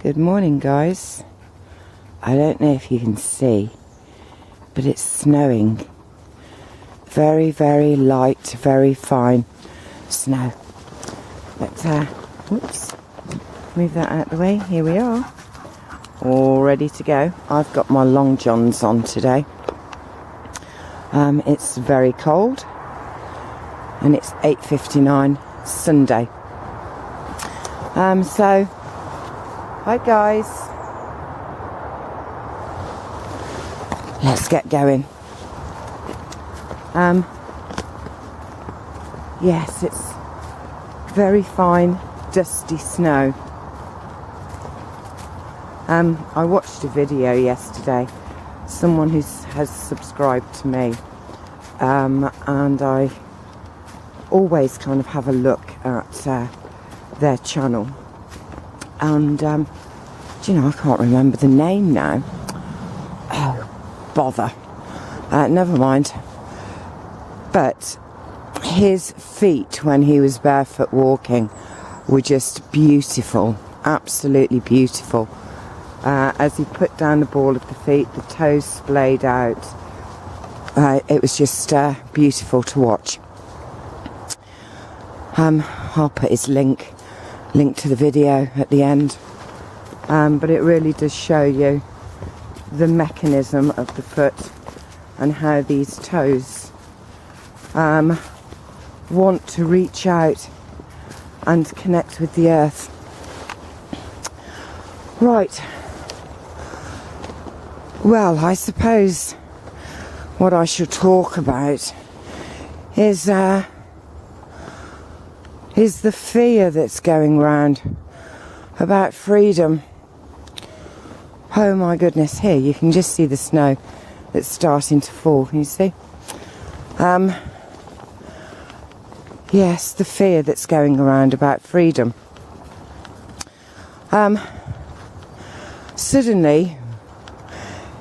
Good morning, guys. I don't know if you can see, but it's snowing. Very, very light, very fine snow. Let's whoops, move that out of the way. Here we are, all ready to go. I've got my long johns on today. It's very cold, and it's 8:59 Sunday. So, hi guys. Let's get going. Yes, it's very fine, dusty snow. I watched a video yesterday. Someone who has subscribed to me, and I always kind of have a look at their channel. And do you know, I can't remember the name now. Oh, bother. Never mind. But his feet when he was barefoot walking were just beautiful, absolutely beautiful. As he put down the ball of the feet, the toes splayed out. It was just beautiful to watch. I'll put his link to the video at the end. But it really does show you the mechanism of the foot and how these toes want to reach out and connect with the earth. Right. Well, I suppose what I should talk about is the fear that's going round about freedom. Oh my goodness, here you can just see the snow that's starting to fall. Can you see? Yes, the fear that's going around about freedom. Suddenly,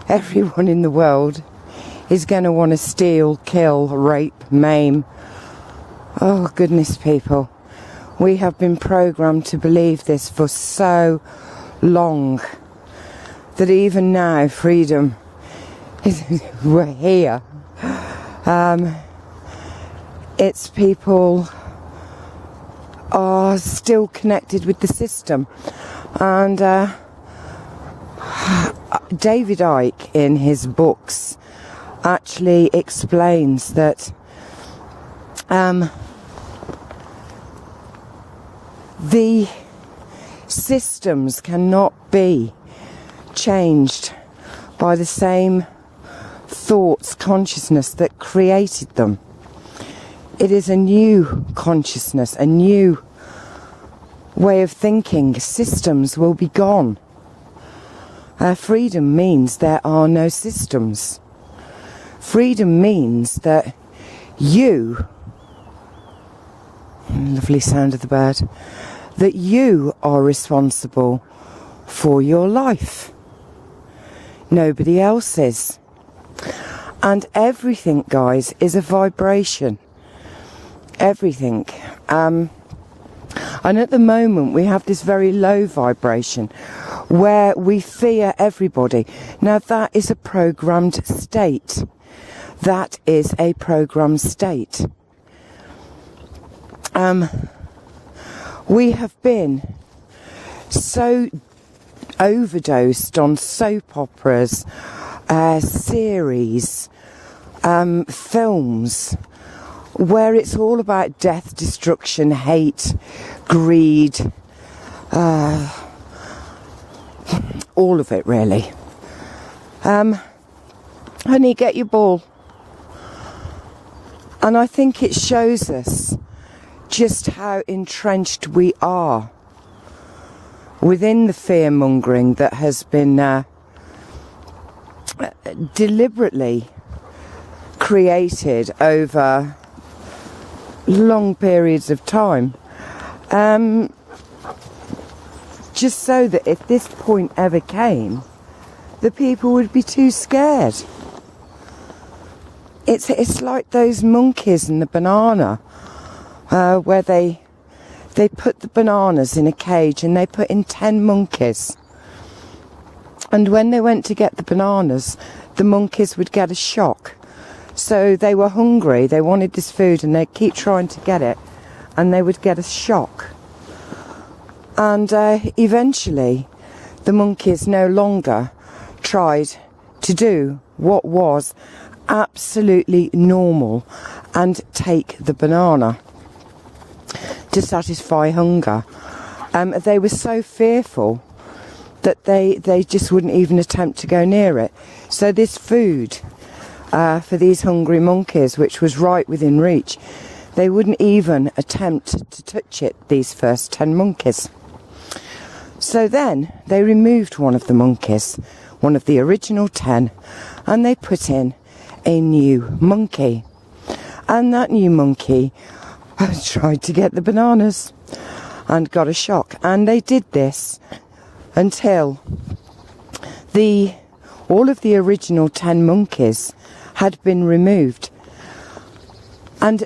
everyone in the world is going to want to steal, kill, rape, maim. Oh goodness, people. We have been programmed to believe this for so long that even now freedom is we're here. It's people are still connected with the system, and David Icke in his books actually explains that the systems cannot be changed by the same thoughts, consciousness that created them. It is a new consciousness, a new way of thinking. Systems will be gone. Freedom means there are no systems. Freedom means that you, lovely sound of the bird, that you are responsible for your life. Nobody else is. And everything, guys, is a vibration. Everything. And at the moment we have this very low vibration where we fear everybody. Now that is a programmed state. That is a programmed state. We have been so overdosed on soap operas, series, films, where it's all about death, destruction, hate, greed, all of it really. Honey, get your ball. And I think it shows us just how entrenched we are within the fear-mongering that has been deliberately created over long periods of time, just so that if this point ever came, the people would be too scared. It's like those monkeys and the banana, where they put the bananas in a cage and they put in 10 monkeys And when they went to get the bananas, the monkeys would get a shock. So they were hungry, they wanted this food, and they'd keep trying to get it, and they would get a shock. And eventually, the monkeys no longer tried to do what was absolutely normal and take the banana to satisfy hunger. They were so fearful that they just wouldn't even attempt to go near it. So this food for these hungry monkeys, which was right within reach, they wouldn't even attempt to touch it, these first 10 monkeys. So then they removed one of the monkeys, one of the original 10, and they put in a new monkey. And that new monkey tried to get the bananas and got a shock. And they did this until all of the original 10 monkeys had been removed. And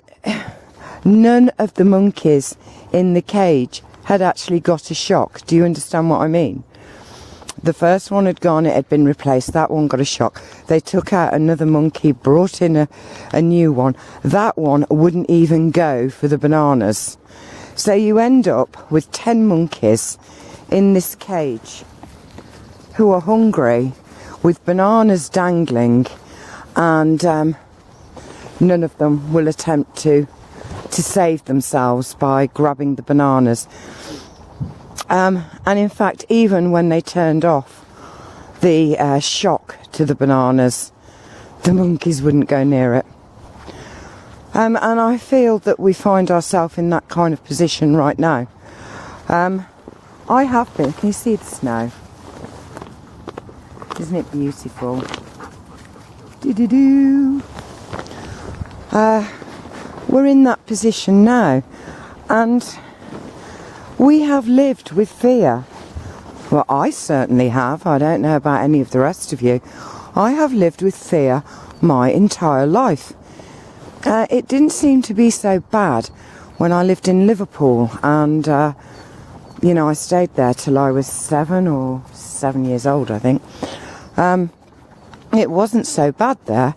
none of the monkeys in the cage had actually got a shock. Do you understand what I mean? The first one had gone, it had been replaced. That one got a shock. They took out another monkey, brought in a new one. That one wouldn't even go for the bananas. So you end up with 10 monkeys in this cage who are hungry, with bananas dangling, and none of them will attempt to save themselves by grabbing the bananas. And in fact, even when they turned off the shock to the bananas, the monkeys wouldn't go near it. And I feel that we find ourselves in that kind of position right now. I have been. Can you see the snow? Isn't it beautiful? Do-do-do. We're in that position now, and we have lived with fear. Well, I certainly have. I don't know about any of the rest of you. I have lived with fear my entire life. It didn't seem to be so bad when I lived in Liverpool, and you know, I stayed there till I was 7 years old, I think. It wasn't so bad there.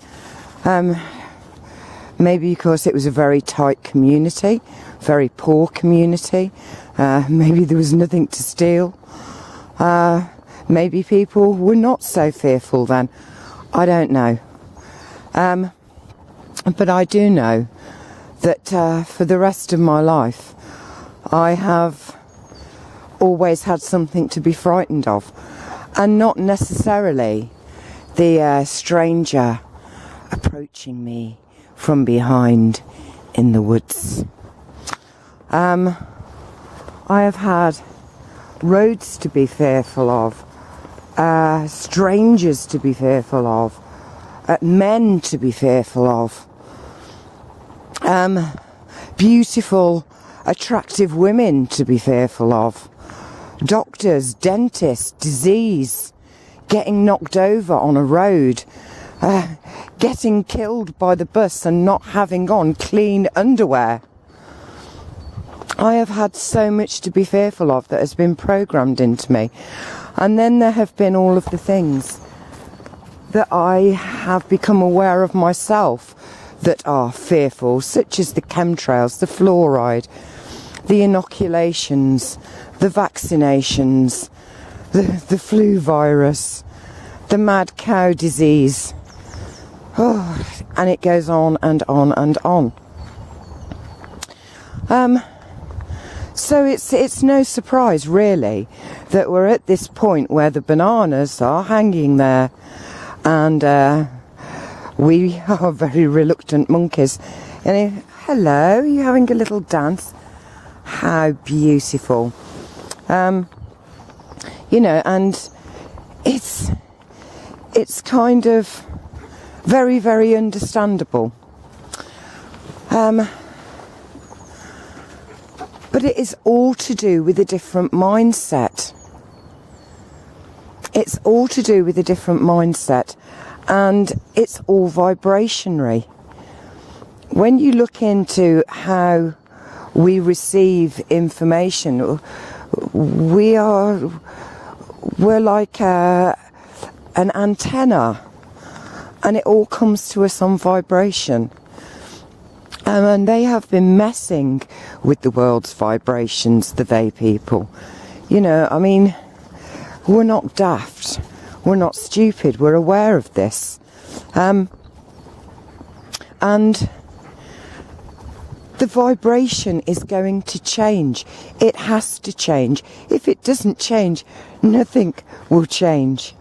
Maybe because it was a very tight community, very poor community. Maybe there was nothing to steal. Maybe people were not so fearful then. I don't know. But I do know that for the rest of my life, I have always had something to be frightened of. And not necessarily the stranger approaching me from behind in the woods. I have had roads to be fearful of, strangers to be fearful of, men to be fearful of, beautiful, attractive women to be fearful of, doctors, dentists, disease, getting knocked over on a road, getting killed by the bus and not having on clean underwear. I have had so much to be fearful of that has been programmed into me. And then there have been all of the things that I have become aware of myself that are fearful, such as the chemtrails, the fluoride, the inoculations, the vaccinations, the flu virus, the mad cow disease. Oh, and it goes on and on and on. So it's no surprise, really, that we're at this point where the bananas are hanging there, and we are very reluctant monkeys. And hello, are you having a little dance? How beautiful. You know, and it's kind of very, very understandable. But it is all to do with a different mindset. It's all to do with a different mindset, and it's all vibrationary. When you look into how we receive information, we're like an antenna, and it all comes to us on vibration. And they have been messing with the world's vibrations, the they people. You know, I mean, we're not daft, we're not stupid, we're aware of this. And the vibration is going to change. It has to change. If it doesn't change, nothing will change.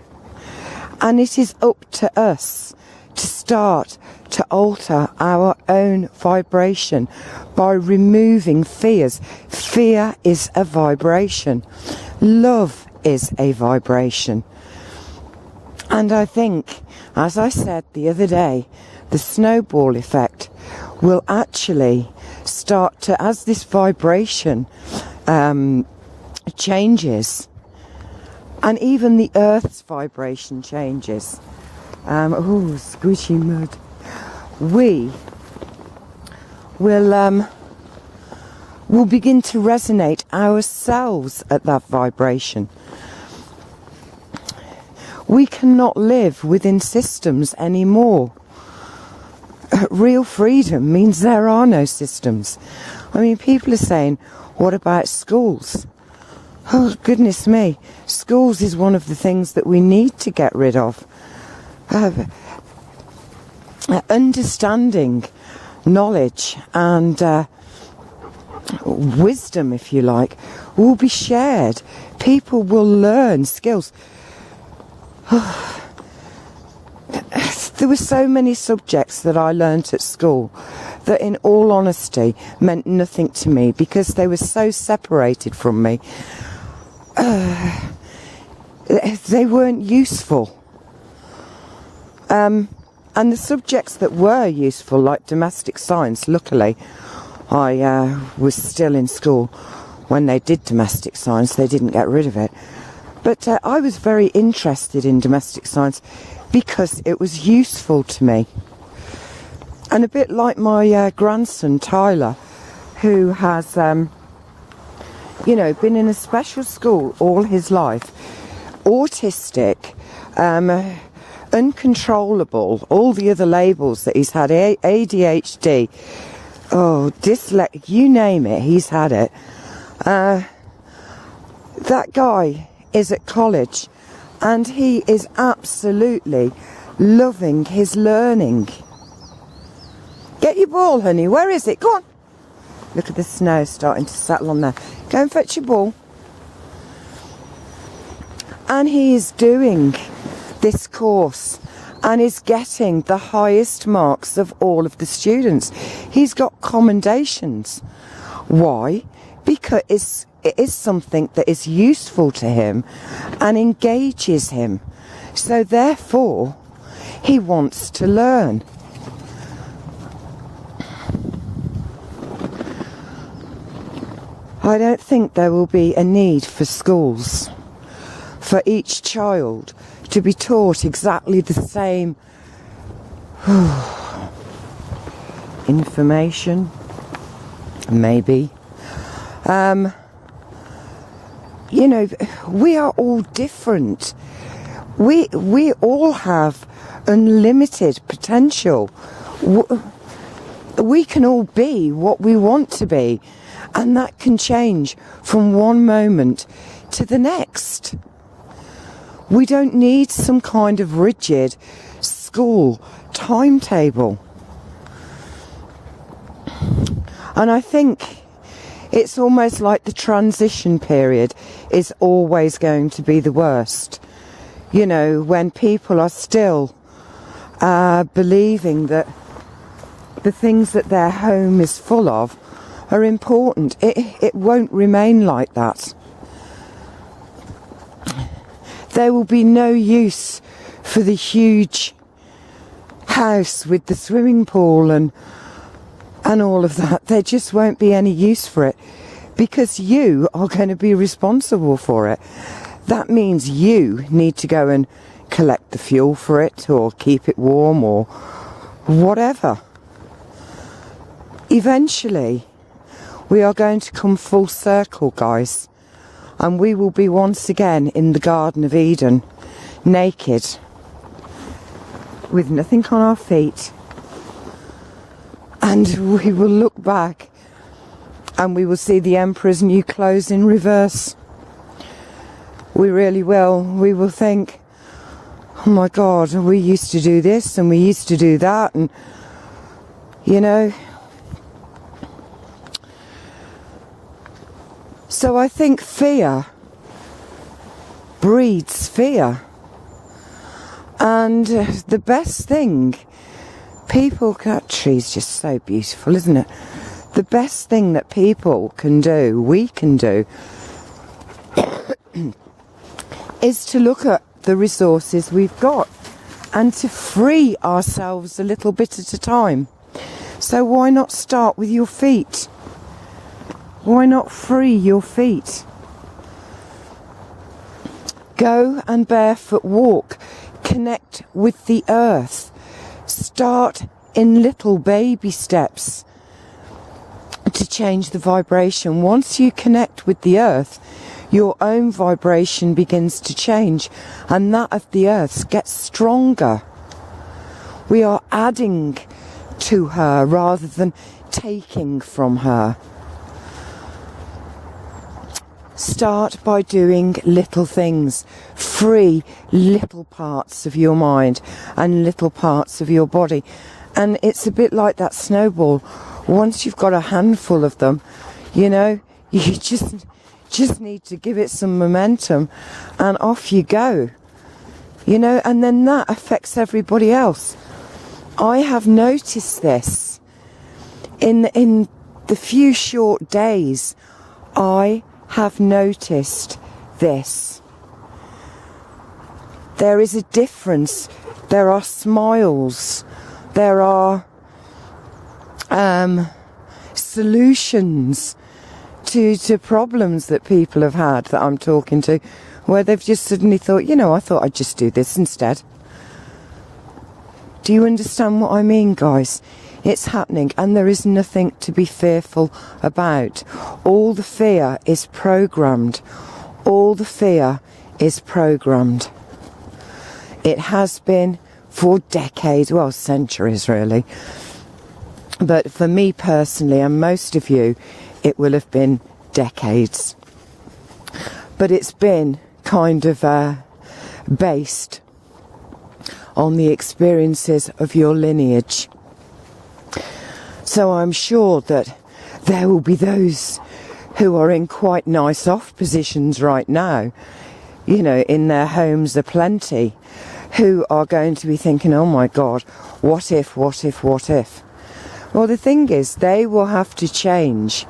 And it is up to us to start to alter our own vibration by removing fears. Fear is a vibration. Love is a vibration. And I think, as I said the other day, the snowball effect will actually start to, as this vibration changes, and even the Earth's vibration changes. Oh, squishy mud. We will begin to resonate ourselves at that vibration. We cannot live within systems anymore. Real freedom means there are no systems. I mean, people are saying, what about schools? Oh, goodness me. Schools is one of the things that we need to get rid of. Understanding, knowledge and wisdom, if you like, will be shared. People will learn skills. There were so many subjects that I learnt at school that, in all honesty, meant nothing to me because they were so separated from me. They weren't useful. And the subjects that were useful, like domestic science, luckily, I was still in school when they did domestic science. They didn't get rid of it. But I was very interested in domestic science because it was useful to me. And a bit like my grandson, Tyler, who has, been in a special school all his life, autistic, uncontrollable, all the other labels that he's had, ADHD, you name it, he's had it. That guy is at college and he is absolutely loving his learning. Get your ball, honey. Where is it? Go on. Look at the snow starting to settle on there. Go and fetch your ball. And he is doing this course and is getting the highest marks of all of the students. He's got commendations. Why? Because it is something that is useful to him and engages him. So therefore, he wants to learn. I don't think there will be a need for schools for each child to be taught exactly the same information, maybe. We are all different. We all have unlimited potential. We can all be what we want to be, and that can change from one moment to the next. We don't need some kind of rigid school timetable. And I think it's almost like the transition period is always going to be the worst. When people are still believing that the things that their home is full of are important. It won't remain like that. There will be no use for the huge house with the swimming pool and all of that. There just won't be any use for it because you are going to be responsible for it. That means you need to go and collect the fuel for it or keep it warm or whatever. Eventually, we are going to come full circle, guys, and we will be once again in the Garden of Eden, naked, with nothing on our feet, and we will look back and we will see the Emperor's new clothes in reverse. We really will. We will think, oh my God, we used to do this and we used to do that, and you know. So I think fear breeds fear. And the best thing that tree's just so beautiful, isn't it? The best thing that people can do, we can do, is to look at the resources we've got and to free ourselves a little bit at a time. So why not start with your feet? Why not free your feet? Go and barefoot walk. Connect with the earth. Start in little baby steps to change the vibration. Once you connect with the earth, your own vibration begins to change, and that of the earth gets stronger. We are adding to her rather than taking from her. Start by doing little things. Free little parts of your mind and little parts of your body. And it's a bit like that snowball. Once you've got a handful of them, you know, you just need to give it some momentum and off you go. You know, and then that affects everybody else. I have noticed this in the few short days. I have noticed this. There is a difference. There are smiles. There are solutions to problems that people have had that I'm talking to, where they've just suddenly thought, you know, I thought I'd just do this instead. Do you understand what I mean, guys? It's happening, and there is nothing to be fearful about. All the fear is programmed. All the fear is programmed. It has been for decades, well, centuries really. But for me personally, and most of you, it will have been decades. But it's been kind of based on the experiences of your lineage. So I'm sure that there will be those who are in quite nice off positions right now, you know, in their homes aplenty, who are going to be thinking, oh my God, what if, what if, what if? Well, the thing is, they will have to change.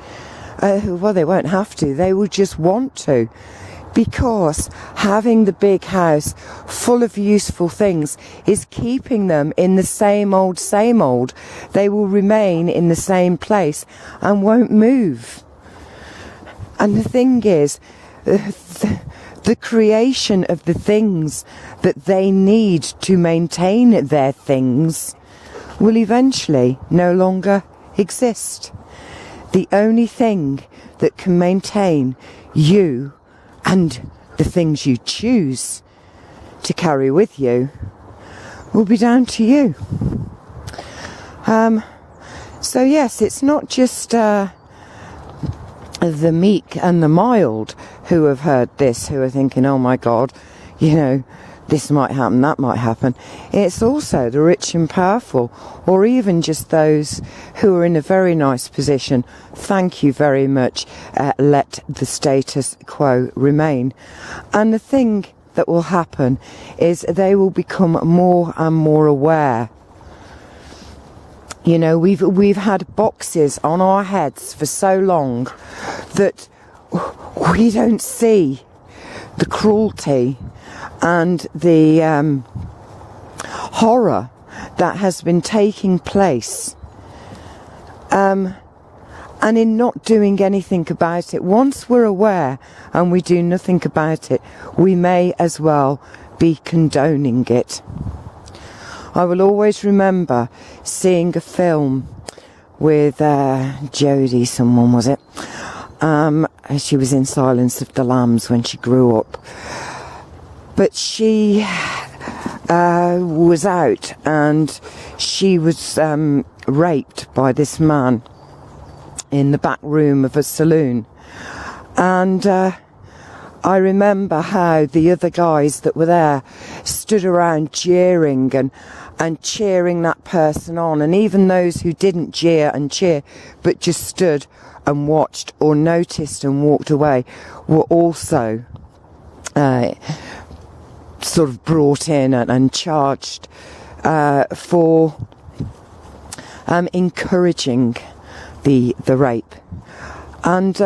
Well, they won't have to, they will just want to. Because having the big house full of useful things is keeping them in the same old, same old. They will remain in the same place and won't move. And the thing is, the creation of the things that they need to maintain their things will eventually no longer exist. The only thing that can maintain you and the things you choose to carry with you will be down to you. So yes, it's not just the meek and the mild who have heard this, who are thinking, oh my God, you know, this might happen, that might happen. It's also the rich and powerful, or even just those who are in a very nice position. Thank you very much. Let the status quo remain. And the thing that will happen is they will become more and more aware. You know, we've had boxes on our heads for so long that we don't see the cruelty and the horror that has been taking place, and in not doing anything about it. Once we're aware and we do nothing about it, we may as well be condoning it. I will always remember seeing a film with Jodie, someone was it? She was in Silence of the Lambs when she grew up. But she was out, and she was raped by this man in the back room of a saloon. And I remember how the other guys that were there stood around jeering and cheering that person on, and even those who didn't jeer and cheer but just stood and watched or noticed and walked away were also sort of brought in and charged for encouraging the rape. And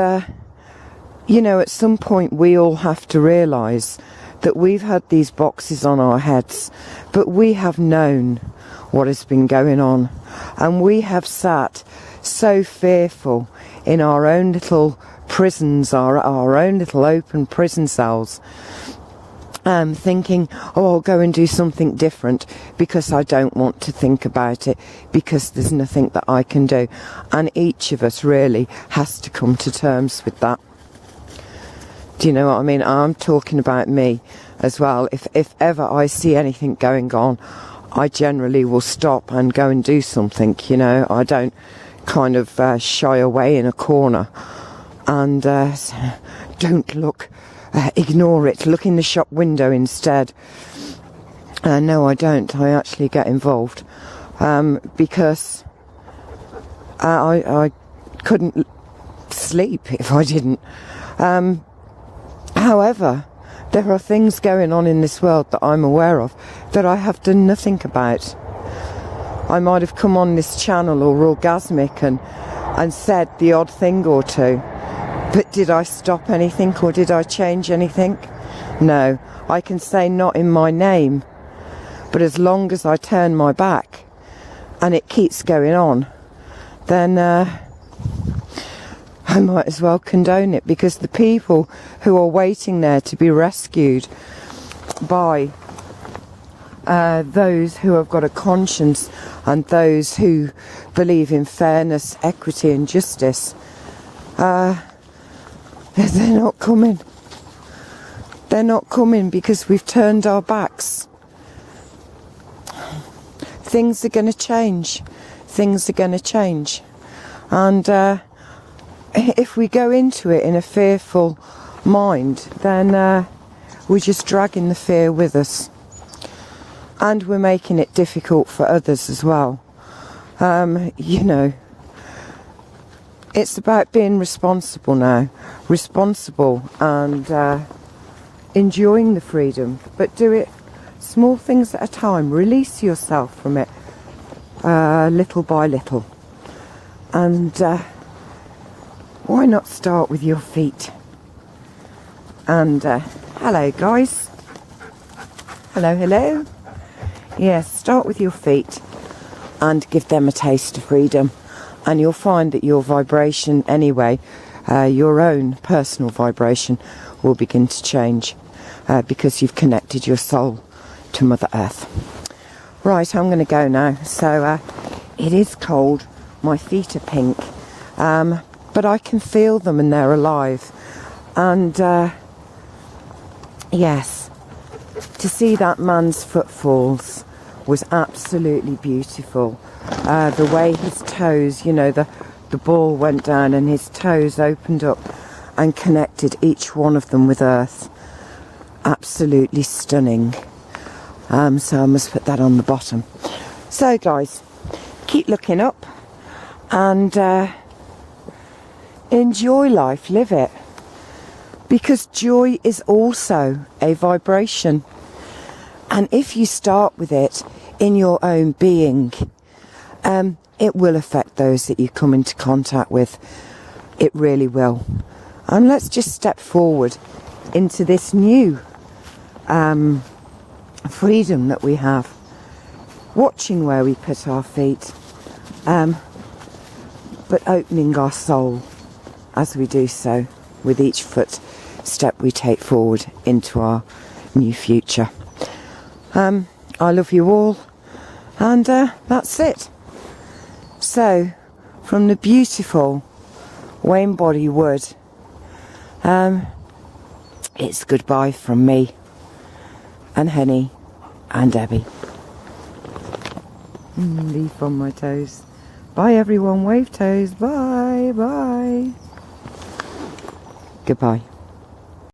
you know, at some point we all have to realise that we've had these boxes on our heads, but we have known what has been going on, and we have sat so fearful in our own little prisons, our own little open prison cells, thinking, oh, I'll go and do something different because I don't want to think about it, because there's nothing that I can do. And each of us really has to come to terms with that. Do you know what I mean? I'm talking about me as well. If ever I see anything going on, I generally will stop and go and do something, you know. I don't kind of shy away in a corner and don't look, ignore it, look in the shop window instead. No, I don't. I actually get involved because I couldn't sleep if I didn't. However, there are things going on in this world that I'm aware of that I have done nothing about. I might have come on this channel or orgasmic and said the odd thing or two, but did I stop anything or did I change anything? No, I can say not in my name, but as long as I turn my back and it keeps going on, then I might as well condone it, because the people who are waiting there to be rescued by those who have got a conscience and those who believe in fairness, equity and justice, they're not coming. They're not coming because we've turned our backs. Things are going to change. Things are going to change. And if we go into it in a fearful mind, then we're just dragging the fear with us. And we're making it difficult for others as well. You know, it's about being responsible now. Responsible and enjoying the freedom. But do it small things at a time. Release yourself from it little by little. And why not start with your feet? And hello guys. Hello, hello. Yes, start with your feet and give them a taste of freedom. And you'll find that your vibration anyway, your own personal vibration, will begin to change because you've connected your soul to Mother Earth. Right, I'm going to go now. So it is cold. My feet are pink. But I can feel them and they're alive. And yes, to see that man's footfalls was absolutely beautiful. The way his toes, you know, the ball went down and his toes opened up and connected each one of them with earth. Absolutely stunning. So I must put that on the bottom. So guys, keep looking up and enjoy life, live it, because joy is also a vibration, and if you start with it in your own being, it will affect those that you come into contact with. It really will. And let's just step forward into this new freedom that we have, watching where we put our feet, but opening our soul as we do so with each footstep we take forward into our new future. I love you all, and that's it. So, from the beautiful Wayne Body Wood, it's goodbye from me. and Henny and Debbie. Leaf on my toes. Bye everyone, wave toes. Bye, bye. Goodbye.